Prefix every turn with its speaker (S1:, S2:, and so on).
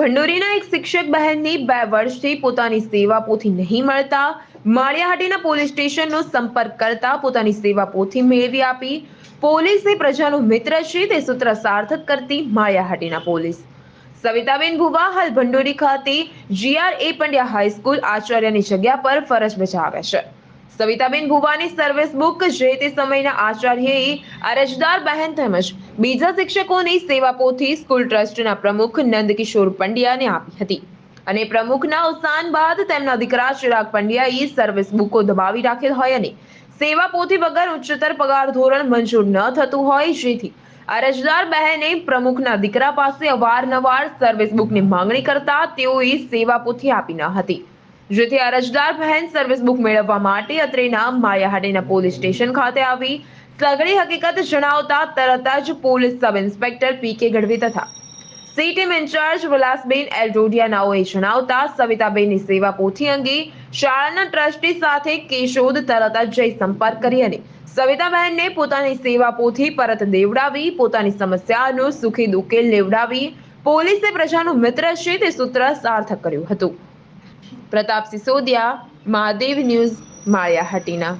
S1: ભંડોરીના એક શિક્ષક બહેનની 2 વર્ષથી પોતાની સેવા પોથી નહીં મળતા માળિયાહાટીના પોલીસ સ્ટેશનનો સંપર્ક કરતા પોતાની સેવા પોથી મેળવી આપી પોલીસે પ્રજાનો મિત્ર છે તે સૂત્ર સાર્થક કરતી માળિયાહાટીના પોલીસ સવિતાબેન ભુવા હાલ ભંડોરી ખાતે GRA પંડ્યા હાઈસ્કૂલ આચાર્યની જગ્યા પર ફરજ બજાવે છે। સવિતાબેન ભુવાની સર્વિસ બુક જે તે સમયના આચાર્યએ અરજદાર બહેન તેમજ બીજા શિક્ષકોની સેવા પોથી સ્કૂલ ટ્રસ્ટના પ્રમુખ નંદકિશોર પંડ્યાને આપી હતી અને પ્રમુખના અવસાન બાદ તેમના દીકરા ચિરાગ પંડ્યાએ સર્વિસ બુકો દબાવી રાખેલ હોય અને સેવા પોથી વગર ઉચ્ચતર પગાર ધોરણ મંજૂર ન થતું હોય જેથી અરજદાર બહેને પ્રમુખના દીકરા પાસે અવારનવાર સર્વિસ બુકની માંગણી કરતા તેઓએ સેવા પોથી આપી ન હતી જેથી અરજદાર બહેન સર્વિસ બુક મેળવવા માટે અત્રેના માળિયાહાટીના પોલીસ સ્ટેશન ખાતે આવી સઘળી હકીકત જણાવતા તરત જ police sub inspector PK Gadhvi તથા સી ટીમ ઇન્ચાર્જ વિલાસબેન એલડોડિયા નાઓએ જણાવતા સવિતાબેનની સેવા પોથી અંગે શાળાના ટ્રસ્ટી સાથે કેશોદ તરત જ જઈ સંપર્ક કરી અને સવિતાબહેનને પોતાની સેવા પોથી પરત દેવડાવી પોતાની સમસ્યાનો સુખી ઉકેલ લેવડાવી પોલીસે પ્રજાનો મિત્ર છે તે સૂત્ર સાર્થક કર્યું હતું। પ્રતાપ સિસોદિયા, મહાદેવ ન્યૂઝ, માળિયાહાટીના।